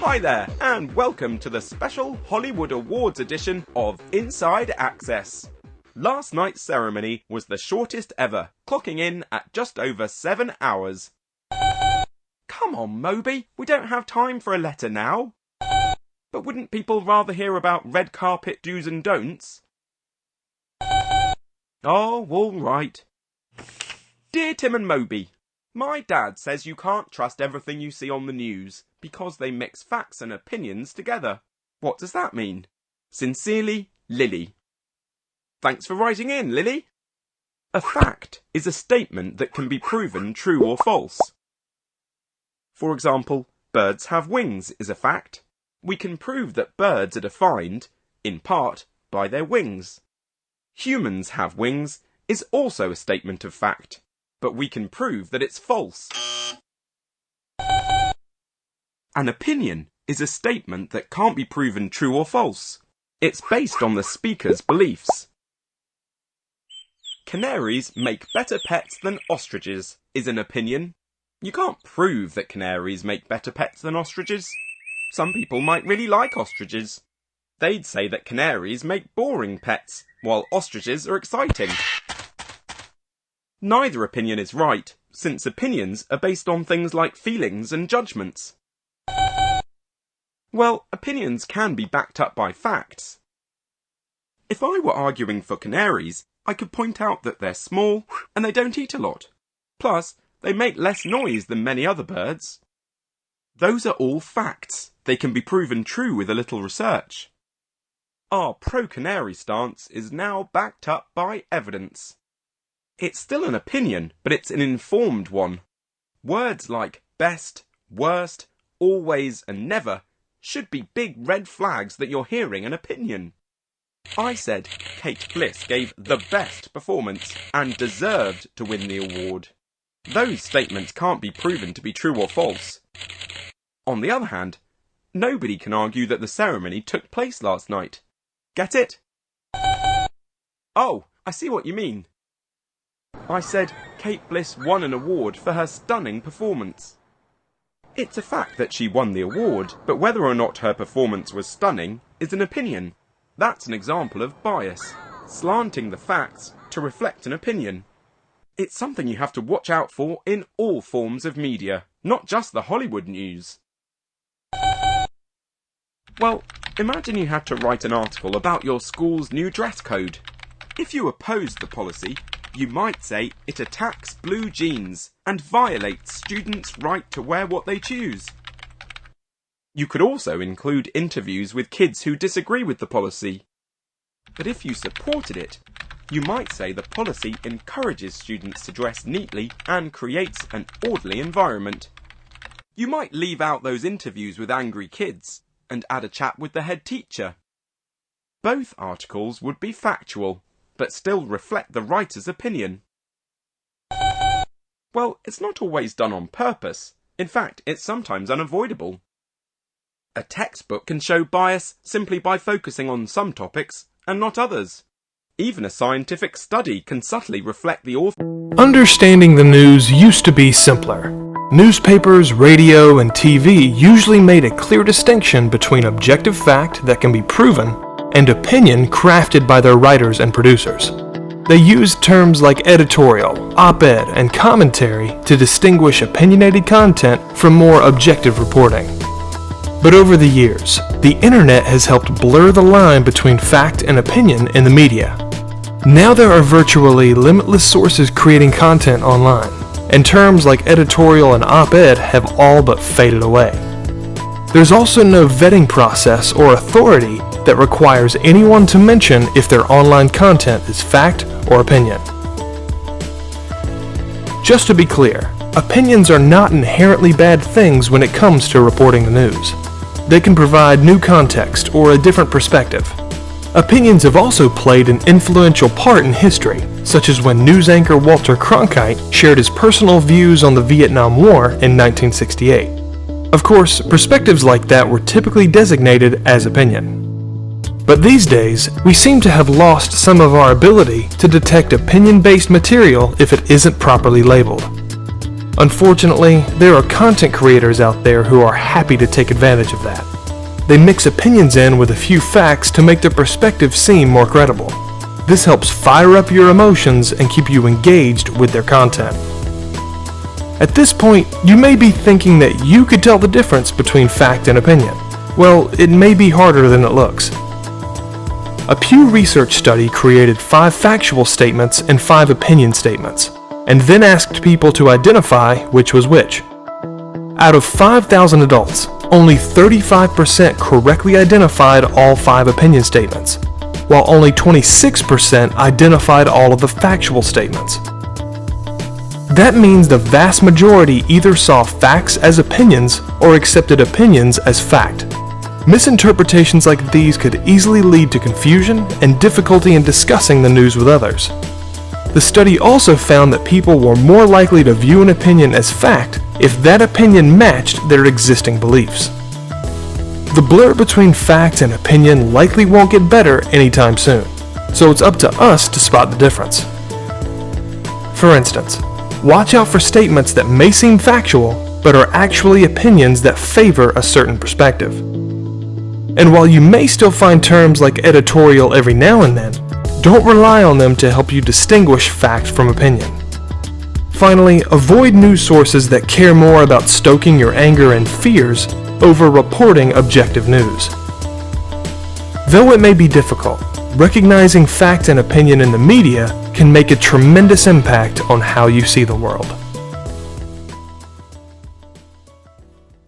Hi there, and welcome to the special Hollywood Awards edition of Inside Access. Last night's ceremony was the shortest ever, clocking in at just over 7 hours. Come on, Moby, we don't have time for a letter now. But wouldn't people rather hear about red carpet do's and don'ts? Oh, all right. Dear Tim and Moby, my dad says you can't trust everything you see on the news because they mix facts and opinions together. What does that mean? Sincerely, Lily. Thanks for writing in, Lily. A fact is a statement that can be proven true or false. For example, birds have wings is a fact. We can prove that birds are defined, in part, by their wings. Humans have wings is also a statement of fact, but we can prove that it's false. An opinion is a statement that can't be proven true or false. It's based on the speaker's beliefs. Canaries make better pets than ostriches is an opinion. You can't prove that canaries make better pets than ostriches. Some people might really like ostriches. They'd say that canaries make boring pets, while ostriches are exciting. Neither opinion is right, since opinions are based on things like feelings and judgments. Well, opinions can be backed up by facts. If I were arguing for canaries, I could point out that they're small and they don't eat a lot. Plus, they make less noise than many other birds. Those are all facts. They can be proven true with a little research. Our pro-canary stance is now backed up by evidence. It's still an opinion, but it's an informed one. Words like best, worst, always and never should be big red flags that you're hearing an opinion. I said Kate Bliss gave the best performance and deserved to win the award. Those statements can't be proven to be true or false. On the other hand, nobody can argue that the ceremony took place last night. Get it? Oh, I see what you mean. I said Kate Bliss won an award for her stunning performance. It's a fact that she won the award, but whether or not her performance was stunning is an opinion. That's an example of bias, slanting the facts to reflect an opinion. It's something you have to watch out for in all forms of media, not just the Hollywood news. Well, imagine you had to write an article about your school's new dress code. If you opposed the policy, you might say it attacks blue jeans and violates students' right to wear what they choose. You could also include interviews with kids who disagree with the policy. But if you supported it, you might say the policy encourages students to dress neatly and creates an orderly environment. You might leave out those interviews with angry kids and add a chat with the head teacher. Both articles would be factual, but still reflect the writer's opinion. Well, it's not always done on purpose. In fact, it's sometimes unavoidable. A textbook can show bias simply by focusing on some topics and not others. Even a scientific study can subtly reflect the author. Understanding the news used to be simpler. Newspapers, radio, and TV usually made a clear distinction between objective fact that can be proven and opinion crafted by their writers and producers. They used terms like editorial, op-ed, and commentary to distinguish opinionated content from more objective reporting. But over the years, the internet has helped blur the line between fact and opinion in the media. Now there are virtually limitless sources creating content online, and terms like editorial and op-ed have all but faded away. There's also no vetting process or authority that requires anyone to mention if their online content is fact or opinion. Just to be clear, opinions are not inherently bad things when it comes to reporting the news. They can provide new context or a different perspective. Opinions have also played an influential part in history, such as when news anchor Walter Cronkite shared his personal views on the Vietnam War in 1968. Of course, perspectives like that were typically designated as opinion. But these days, we seem to have lost some of our ability to detect opinion-based material if it isn't properly labeled. Unfortunately, there are content creators out there who are happy to take advantage of that. They mix opinions in with a few facts to make their perspective seem more credible. This helps fire up your emotions and keep you engaged with their content. At this point, you may be thinking that you could tell the difference between fact and opinion. Well, it may be harder than it looks. A Pew Research study created 5 factual statements and 5 opinion statements, and then asked people to identify which was which. Out of 5,000 adults, only 35% correctly identified all 5 opinion statements, while only 26% identified all of the factual statements. That means the vast majority either saw facts as opinions or accepted opinions as fact. Misinterpretations like these could easily lead to confusion and difficulty in discussing the news with others. The study also found that people were more likely to view an opinion as fact if that opinion matched their existing beliefs. The blur between fact and opinion likely won't get better anytime soon, so it's up to us to spot the difference. For instance, watch out for statements that may seem factual, but are actually opinions that favor a certain perspective. And while you may still find terms like editorial every now and then, don't rely on them to help you distinguish fact from opinion. Finally, avoid news sources that care more about stoking your anger and fears over reporting objective news. Though it may be difficult, recognizing fact and opinion in the media can make a tremendous impact on how you see the world.